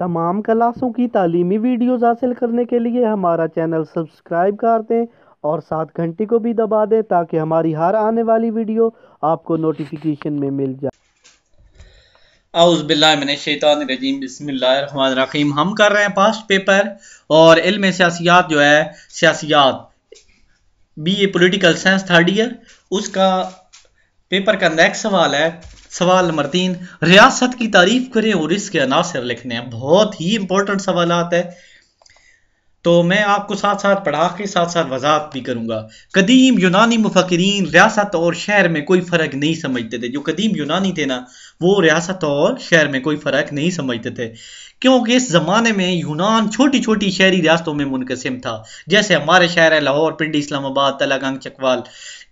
تمام کلاسوں کی تعلیمی ویڈیوز حاصل کرنے کے لیے ہمارا چینل سبسکرائب کر دیں اور ساتھ گھنٹی کو بھی دبا دیں تاکہ ہماری ہر آنے والی ویڈیو آپ کو نوٹیفیکیشن میں مل جائے۔ اعوذ باللہ من الشیطان الرجیم، بسم اللہ الرحمن الرحیم۔ ہم کر رہے ہیں پاسٹ پیپر اور علم سیاسیات جو ہے سیاسیات B A political science third year, اس کا پیپر کا نیکسٹ سوال ہے، سوال نمبر 3، ریاست کی تعریف کریں اور اس کے عناصر لکھنے ہیں۔ بہت ہی امپورٹنٹ سوالات ہے، تو میں آپ کو ساتھ ساتھ پڑھا کے ساتھ ساتھ وضاحت بھی کروں گا۔ قدیم یونانی مفکرین ریاست اور شہر میں کوئی فرق نہیں سمجھتے تھے۔ جو قدیم یونانی تھے نا، وہ ریاست اور شہر میں کوئی فرق نہیں سمجھتے تھے، کیونکہ اس زمانے میں یونان چھوٹی چھوٹی شہری ریاستوں میں منقسم تھا، جیسے ہمارے شہر ہے لاہور، پنڈی، اسلام آباد، تلہ گنگ، چکوال۔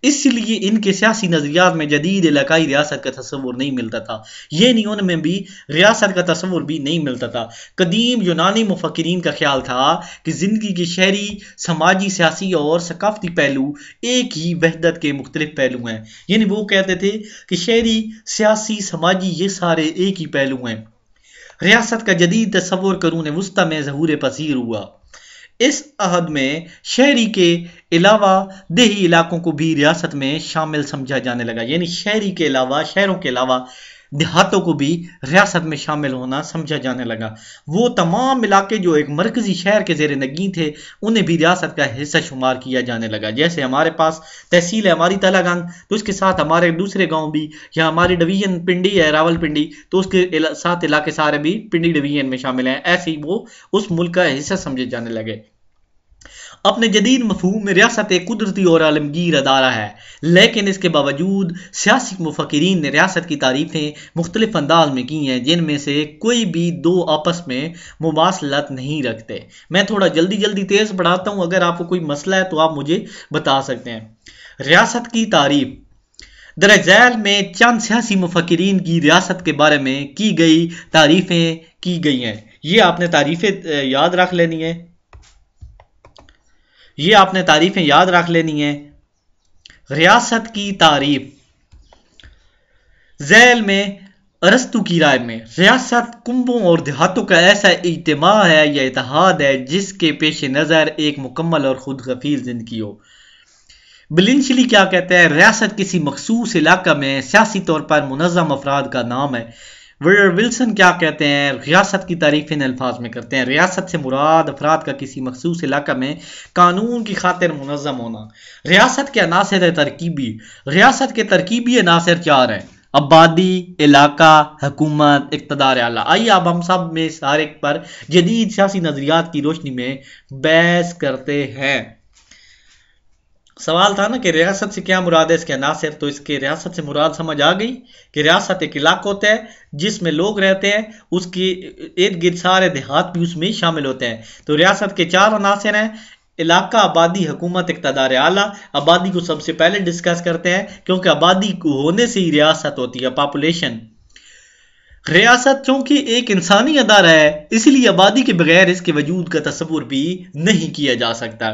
اس لیے ان کے سیاسی نظریات میں جدید علاقائی ریاست کا تصور نہیں ملتا تھا، یہ نہیں ان میں بھی ریاست کا تصور بھی نہیں ملتا تھا۔ قدیم یونانی مفکرین کا خیال تھا کہ زندگی کے شہری، سماجی، سیاسی اور ثقافتی پہلو ایک ہی وحدت کے مختلف پہلو ہیں، یعنی وہ کہتے تھے کہ شہری، سیاسی، سماجی یہ سارے ایک ہی پہلو ہیں۔ ریاست کا جدید تصور قرون وسطی میں ظہور پذیر ہوا۔ اس عہد میں شہری کے علاوہ دیہی علاقوں کو بھی ریاست میں شامل سمجھا جانے لگا، یعنی شہری کے علاوہ، شہروں کے علاوہ دیہاتوں کو بھی ریاست میں شامل ہونا سمجھا جانے لگا۔ وہ تمام علاقے جو ایک مرکزی شہر کے زیر نگین تھے، انہیں بھی ریاست کا حصہ شمار کیا جانے لگا۔ جیسے ہمارے پاس تحصیل ہے ہماری تلہ گنگ، تو اس کے ساتھ ہمارے دوسرے گاؤں بھی، یا ہماری ڈویژن پنڈی ہے راول پنڈی، تو اس کے ساتھ علاقے سارے بھی پنڈی ڈویژن میں شامل ہیں۔ ایسے ہی وہ اس ملک کا حصہ سمجھے جانے لگے۔ اپنے جدید مفہوم میں ریاست ایک قدرتی اور عالمگیر ادارہ ہے، لیکن اس کے باوجود سیاسی مفکرین نے ریاست کی تعریفیں مختلف انداز میں کی ہیں، جن میں سے کوئی بھی دو آپس میں مماثلت نہیں رکھتے۔ میں تھوڑا جلدی تیز پڑھاتا ہوں، اگر آپ کو کوئی مسئلہ ہے تو آپ مجھے بتا سکتے ہیں۔ ریاست کی تعریف درج ذیل میں چند سیاسی مفکرین کی ریاست کے بارے میں کی گئی تعریفیں کی گئی ہیں۔ یہ آپ نے تعریفیں یاد رکھ لینی ہے، ریاست کی تعریف ذیل میں ارسطو کی رائے میں ریاست کنبوں اور دیہاتوں کا ایسا اجتماع ہے یا اتحاد ہے جس کے پیش نظر ایک مکمل اور خود کفیل زندگی ہو۔ بلنشلی کیا کہتے ہیں؟ ریاست کسی مخصوص علاقہ میں سیاسی طور پر منظم افراد کا نام ہے۔ ولسن کیا کہتے ہیں؟ ریاست کی تعریف ان الفاظ میں کرتے ہیں: ریاست سے مراد افراد کا کسی مخصوص علاقہ میں قانون کی خاطر منظم ہونا۔ ریاست کے عناصر ترکیبی، ریاست کے ترکیبی عناصر 4 ہیں: آبادی، علاقہ، حکومت، اقتدار اعلیٰ۔ آئیے اب ہم سب میں سارے پر جدید سیاسی نظریات کی روشنی میں بحث کرتے ہیں۔ سوال تھا نا کہ ریاست سے کیا مراد ہے، اس کے عناصر، تو اس کے ریاست سے مراد سمجھ آ گئی کہ ریاست ایک علاقہ ہوتا ہے جس میں لوگ رہتے ہیں، اس کے ارد گرد سارے دیہات بھی اس میں شامل ہوتے ہیں۔ تو ریاست کے 4 عناصر ہیں: علاقہ، آبادی، حکومت، اقتدار اعلیٰ۔ آبادی کو سب سے پہلے ڈسکس کرتے ہیں، کیونکہ آبادی کو ہونے سے ہی ریاست ہوتی ہے، پاپولیشن۔ ریاست چونکہ ایک انسانی ادارہ ہے، اس لیے آبادی کے بغیر اس کے وجود کا تصور بھی نہیں کیا جا سکتا۔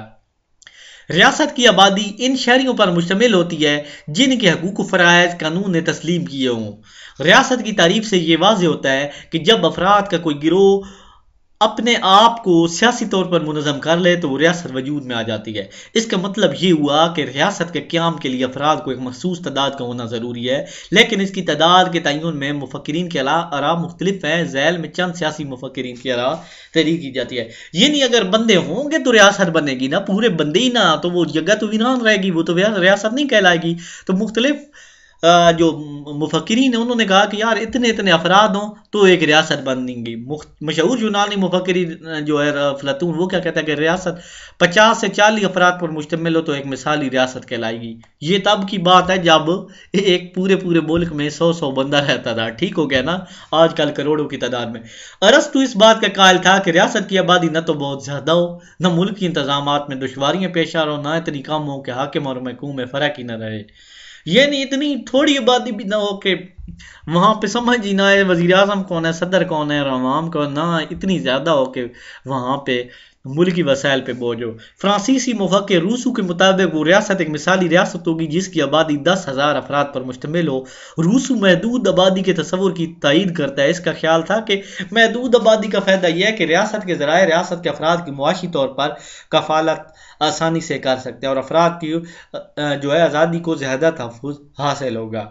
ریاست کی آبادی ان شہریوں پر مشتمل ہوتی ہے جن کے حقوق و فرائض قانون نے تسلیم کیے ہوں۔ ریاست کی تعریف سے یہ واضح ہوتا ہے کہ جب افراد کا کوئی گروہ اپنے آپ کو سیاسی طور پر منظم کر لے تو وہ ریاست وجود میں آ جاتی ہے۔ اس کا مطلب یہ ہوا کہ ریاست کے قیام کے لیے افراد کو ایک مخصوص تعداد کا ہونا ضروری ہے، لیکن اس کی تعداد کے تعین میں مفکرین کے آراء مختلف ہیں۔ ذیل میں چند سیاسی مفکرین کی آراء تحریر کی جاتی ہے، یعنی اگر بندے ہوں گے تو ریاست بنے گی نا، پورے بندے ہی نہ تو وہ جگہ تو ویران رہے گی، وہ تو ریاست نہیں کہلائے گی۔ تو مختلف جو مفکرین ہیں انہوں نے کہا کہ یار اتنے افراد ہوں تو ایک ریاست بنیں گی۔ مشہور یونانی مفکر جو ہے افلاطون، وہ کیا کہتا ہے کہ ریاست 50 سے 40 افراد پر مشتمل ہو تو ایک مثالی ریاست کہلائے گی۔ یہ تب کی بات ہے جب ایک پورے ملک میں 100 بندہ رہتا تھا، ٹھیک ہو گیا نا، آج کل کروڑوں کی تعداد میں۔ ارسطو اس بات کا قائل تھا کہ ریاست کی آبادی نہ تو بہت زیادہ ہو، نہ ملک کی انتظامات میں دشواریاں پیش آ رہا ہو، نہ اتنی کم ہو کہ حاکم اور محکوم میں فرق ہی نہ رہے، یعنی اتنی تھوڑی آبادی بھی نہ ہو کہ وہاں پہ سمجھ ہی نہ آئے وزیر اعظم کون ہے، صدر کون ہے، عوام کون، نہ اتنی زیادہ ہو کہ وہاں پہ ملکی وسائل پہ بوجھ ہو۔ فرانسیسی مفکر روسو کے مطابق وہ ریاست ایک مثالی ریاست ہوگی جس کی آبادی 10,000 افراد پر مشتمل ہو۔ روسو محدود آبادی کے تصور کی تائید کرتا ہے۔ اس کا خیال تھا کہ محدود آبادی کا فائدہ یہ ہے کہ ریاست کے ذرائع ریاست کے افراد کی معاشی طور پر کفالت آسانی سے کر سکتے ہیں اور افراد کی جو ہے آزادی کو زیادہ تحفظ حاصل ہوگا۔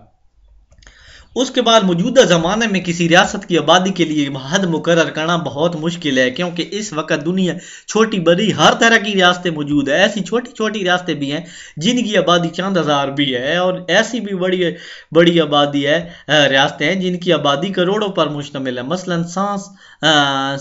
اس کے بعد موجودہ زمانے میں کسی ریاست کی آبادی کے لیے حد مقرر کرنا بہت مشکل ہے، کیونکہ اس وقت دنیا چھوٹی بڑی ہر طرح کی ریاستیں موجود ہیں۔ ایسی چھوٹی چھوٹی ریاستیں بھی ہیں جن کی آبادی چند ہزار بھی ہے، اور ایسی بھی بڑی آبادی ہے ریاستیں ہیں جن کی آبادی کروڑوں پر مشتمل ہے۔ مثلا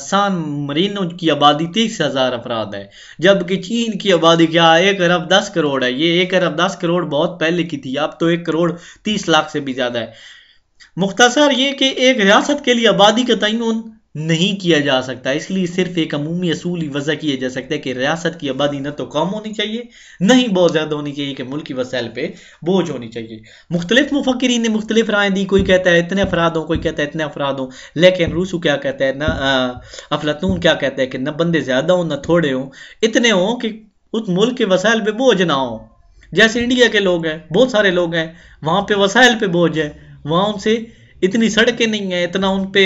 سان مرینو کی آبادی 30,000 افراد ہے، جبکہ چین کی آبادی کیا 1 ارب 10 کروڑ ہے۔ یہ 1 ارب 10 کروڑ بہت پہلے کی تھی، اب تو 1 کروڑ 30 لاکھ سے بھی زیادہ ہے۔ مختصر یہ کہ ایک ریاست کے لیے آبادی کا تعین نہیں کیا جا سکتا، اس لیے صرف ایک عمومی اصول ہی وضع کیا جا سکتا ہے کہ ریاست کی آبادی نہ تو کم ہونی چاہیے نہ ہی بہت زیادہ ہونی چاہیے کہ ملکی وسائل پہ بوجھ ہونی چاہیے۔ مختلف مفکرین نے مختلف رائے دی، کوئی کہتا ہے اتنے افراد ہوں، کوئی کہتا ہے اتنے افراد ہوں، لیکن روسو کیا کہتا ہے، نہ افلاطون کیا کہتا ہے کہ نہ بندے زیادہ ہوں نہ تھوڑے ہوں، اتنے ہوں کہ اس ملک کے وسائل پہ بوجھ نہ ہو۔ جیسے انڈیا کے لوگ ہیں، بہت سارے لوگ ہیں، وہاں پہ وسائل پہ بوجھ ہے، وہاں ان سے اتنی سڑکیں نہیں ہیں، اتنا ان پہ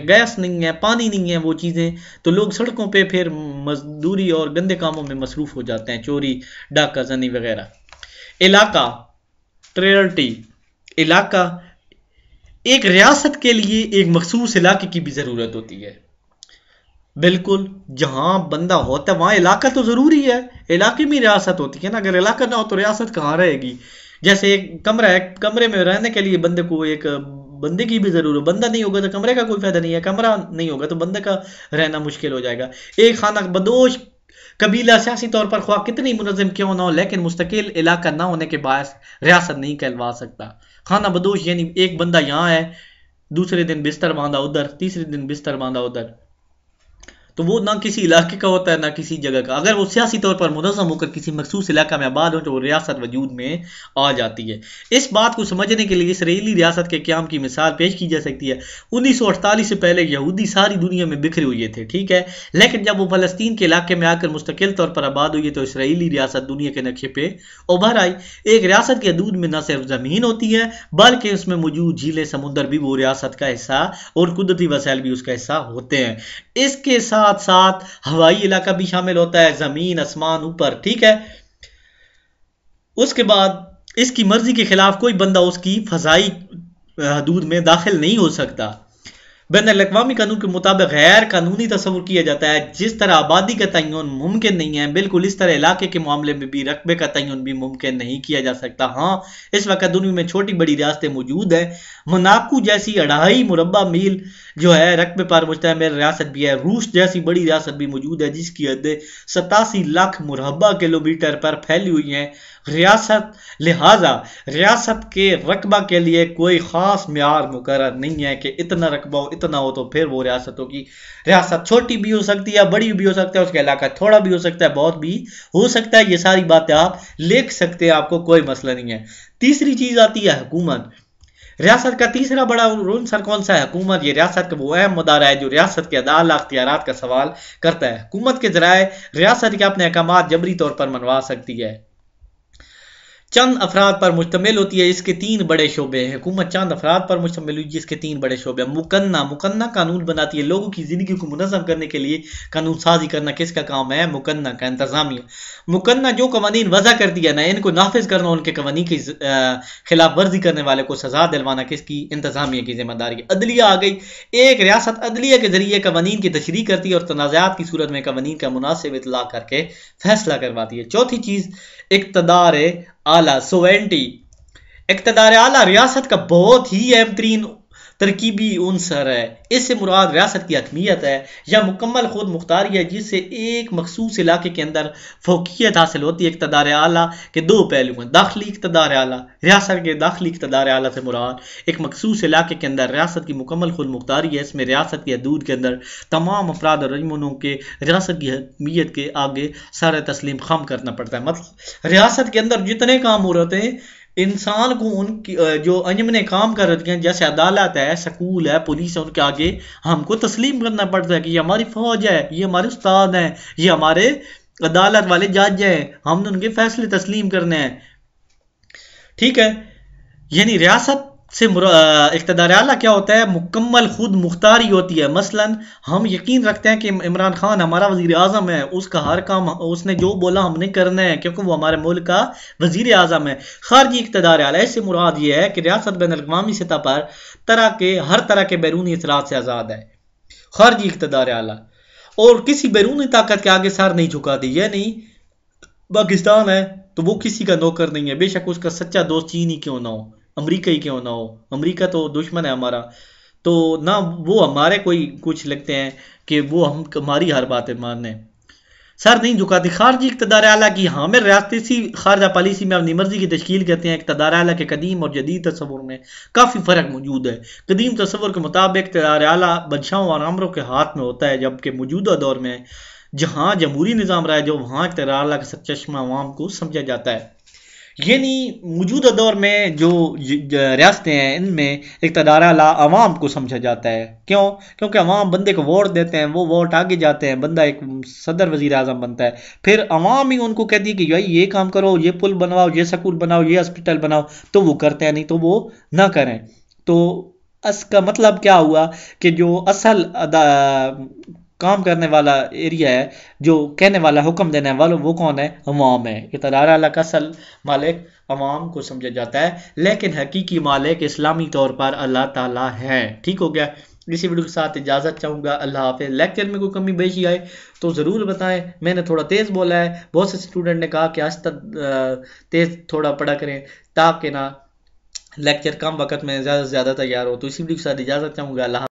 گیس نہیں ہے، پانی نہیں ہے، وہ چیزیں، تو لوگ سڑکوں پہ پھر مزدوری اور گندے کاموں میں مصروف ہو جاتے ہیں، چوری ڈاکہ زنی وغیرہ۔ علاقہ پریورٹی، علاقہ ایک ریاست کے لیے ایک مخصوص علاقے کی بھی ضرورت ہوتی ہے۔ بالکل جہاں بندہ ہوتا ہے وہاں علاقہ تو ضروری ہے، علاقے میں ریاست ہوتی ہے نا، اگر علاقہ نہ ہو تو ریاست کہاں رہے گی؟ جیسے ایک کمرہ ہے، کمرے میں رہنے کے لیے بندے کو ایک بندے کی بھی ضرورت، بندہ نہیں ہوگا تو کمرے کا کوئی فائدہ نہیں ہے، کمرہ نہیں ہوگا تو بندے کا رہنا مشکل ہو جائے گا۔ ایک خانہ بدوش قبیلہ سیاسی طور پر خواہ کتنی منظم کیوں نہ ہو لیکن مستقل علاقہ نہ ہونے کے باعث ریاست نہیں کہلوا سکتا۔ خانہ بدوش یعنی ایک بندہ یہاں ہے، دوسرے دن بستر باندھا ادھر، تیسرے دن بستر باندھا ادھر، تو وہ نہ کسی علاقے کا ہوتا ہے نہ کسی جگہ کا۔ اگر وہ سیاسی طور پر منظم ہو کر کسی مخصوص علاقہ میں آباد ہو تو وہ ریاست وجود میں آ جاتی ہے۔ اس بات کو سمجھنے کے لیے اسرائیلی ریاست کے قیام کی مثال پیش کی جا سکتی ہے۔ 1948 سے پہلے یہودی ساری دنیا میں بکھرے ہوئے تھے، ٹھیک ہے، لیکن جب وہ فلسطین کے علاقے میں آ کر مستقل طور پر آباد ہوئی تو اسرائیلی ریاست دنیا کے نقشے پہ ابھر آئی۔ ایک ریاست کے حدود میں نہ صرف زمین ہوتی ہے بلکہ اس میں موجود جھیلیں، سمندر بھی وہ ریاست کا حصہ اور قدرتی وسائل بھی اس کا حصہ ہوتے ہیں۔ اس کے ساتھ ساتھ ہوائی علاقہ بھی شامل ہوتا ہے، زمین، آسمان، اوپر، ٹھیک ہے۔ اس کے بعد اس کی مرضی کے خلاف کوئی بندہ اس کی فضائی حدود میں داخل نہیں ہو سکتا۔ بین الاقوامی قانون کے مطابق غیر قانونی تصور کیا جاتا ہے۔ جس طرح آبادی کا تعین ممکن نہیں ہے، بالکل اس طرح علاقے کے معاملے میں بھی رقبے کا تعین بھی ممکن نہیں کیا جا سکتا۔ ہاں، اس وقت دنیا میں چھوٹی بڑی ریاستیں موجود ہیں۔ موناکو جیسی 2.5 مربع میل جو ہے رقبے پر مشتمل ریاست بھی ہے۔ روس جیسی بڑی ریاست بھی موجود ہے جس کی حدیں 87 لاکھ مربع کلومیٹر پر پھیلی ہوئی ہیں۔ لہذا ریاست کے رقبہ کے لیے کوئی خاص معیار مقرر نہیں ہے کہ اتنا رقبہ ہو، اتنا ہو تو پھر وہ ریاست ہوگی۔ ریاست چھوٹی بھی ہو سکتی ہے، بڑی بھی ہو سکتا ہے، اس کا علاقہ تھوڑا بھی ہو سکتا ہے، بہت بھی ہو سکتا ہے۔ یہ ساری باتیں آپ لکھ سکتے ہیں، آپ کو کوئی مسئلہ نہیں ہے۔ تیسری چیز آتی ہے حکومت۔ ریاست کا تیسرا بڑا عنصر کون سا ہے؟ حکومت۔ یہ ریاست کا وہ اہم ادارہ ہے جو ریاست کے اعلیٰ اختیارات کا سوال کرتا ہے۔ حکومت کے ذرائع ریاست کے اپنے احکامات جبری طور پر منوا سکتی ہے، چند افراد پر مشتمل ہوتی ہے۔ اس کے 3 بڑے شعبے ہیں۔ حکومت چند افراد پر مشتمل ہوئی جس کے 3 بڑے شعبے ہیں۔ مقننہ قانون بناتی ہے، لوگوں کی زندگی کو منظم کرنے کے لیے قانون سازی کرنا کس کا کام ہے؟ مقننہ کا، انتظامیہ۔ مقننہ جو قوانین وضع کرتی ہے نا، ان کو نافذ کرنا، ان کے قوانین کی خلاف ورزی کرنے والے کو سزا دلوانا کس کی؟ انتظامیہ کی ذمہ داری ہے۔ عدلیہ آ گئی۔ ایک ریاست عدلیہ کے ذریعے قوانین کی تشریح کرتی ہے اور تنازعات کی صورت میں قوانین کا مناسب اطلاق کر کے فیصلہ کرواتی ہے۔ چوتھی چیز اقتدار اعلیٰ، سوورینٹی۔ اقتدار اعلیٰ ریاست کا بہت ہی اہم ترین ترکیبی عنصر ہے۔ اس سے مراد ریاست کی حکمیت ہے یا مکمل خود مختاری ہے جس سے ایک مخصوص علاقے کے اندر فوقیت حاصل ہوتی ہے۔ اقتدار اعلیٰ کے 2 پہلو ہیں۔ داخلی اقتدار اعلیٰ، ریاست کے داخلی اقتدار اعلیٰ سے مراد ایک مخصوص علاقے کے اندر ریاست کی مکمل خود مختاری ہے۔ اس میں ریاست کی حدود کے اندر تمام افراد اور رجمنوں کے ریاست کی حکمیت کے آگے سارے تسلیم خم کرنا پڑتا ہے۔ مطلب ریاست کے اندر جتنے کام ہو رہے ہیں انسان کو ان کی جو انجمنیں کام کر رہی ہیں جیسے عدالت ہے، سکول ہے، پولیس ہے، ان کے آگے ہم کو تسلیم کرنا پڑتا ہے کہ یہ ہماری فوج ہے، یہ ہمارے استاد ہیں، یہ ہمارے عدالت والے جج ہیں، ہم نے ان کے فیصلے تسلیم کرنے ہیں. ٹھیک ہے. یعنی ریاست سے اقتدار اعلیٰ کیا ہوتا ہے؟ مکمل خود مختاری ہوتی ہے. مثلا ہم یقین رکھتے ہیں کہ عمران خان ہمارا وزیر اعظم ہے، اس کا ہر کام اس نے جو بولا ہم نے کرنا ہے کیونکہ وہ ہمارے ملک کا وزیر اعظم ہے. خارجی اقتدار اعلیٰ اس سے مراد یہ ہے کہ ریاست بین الاقوامی سطح پر ہر طرح کے بیرونی اثرات سے آزاد ہے. خارجی اقتدار اعلیٰ اور کسی بیرونی طاقت کے آگے سر نہیں جھکاتی. یعنی پاکستان ہے تو وہ کسی کا نوکر نہیں ہے، بے شک اس کا سچا دوست چین ہی کیوں نہ ہو، امریکہ ہی کیوں نہ ہو. امریکہ تو دشمن ہے ہمارا، تو نہ وہ ہمارے کوئی کچھ لگتے ہیں کہ وہ ہماری ہر باتیں ماننے. سر نہیں جھکاتی. خارجی اقتدار اعلیٰ کی حامل ریاستی خارجہ پالیسی میں اپنی مرضی کی تشکیل کرتے ہیں. اقتدار اعلیٰ کے قدیم اور جدید تصور میں کافی فرق موجود ہے. قدیم تصور کے مطابق اقتدار اعلیٰ بادشاہوں اور امروں کے ہاتھ میں ہوتا ہے، جبکہ موجودہ دور میں جہاں جمہوری نظام رہا ہے جو وہاں اقتدار اعلیٰ کا سچا چشمہ عوام کو سمجھا جاتا ہے. یعنی موجودہ دور میں جو ریاستیں ہیں ان میں اقتدار اعلیٰ عوام کو سمجھا جاتا ہے. کیوں؟ کیونکہ عوام بندے کو ووٹ دیتے ہیں، وہ ووٹ آگے جاتے ہیں، بندہ ایک صدر وزیر اعظم بنتا ہے، پھر عوام ہی ان کو کہتی ہے کہ بھائی یہ کام کرو، یہ پل بنواؤ، یہ سکول بناؤ، یہ ہاسپٹل بناؤ، تو وہ کرتے ہیں، نہیں تو وہ نہ کریں. تو اس کا مطلب کیا ہوا کہ جو اصل کام کرنے والا ایریا ہے، جو کہنے والا، حکم دینے والا، وہ کون ہے؟ عوام ہے. اقتدار اعلیٰ کا اصل مالک عوام کو سمجھا جاتا ہے، لیکن حقیقی مالک اسلامی طور پر اللہ تعالیٰ ہے. ٹھیک ہو گیا. اسی ویڈیو کے ساتھ اجازت چاہوں گا. اللہ حافظ. لیکچر میں کوئی کمی بیشی آئے تو ضرور بتائیں. میں نے تھوڑا تیز بولا ہے، بہت سے اسٹوڈنٹ نے کہا کہ آہستہ تیز تھوڑا پڑھا کریں تاکہ نا لیکچر کم وقت میں زیادہ سے زیادہ تیار ہو. تو اسی ویڈیو کے ساتھ اجازت چاہوں گا. اللہ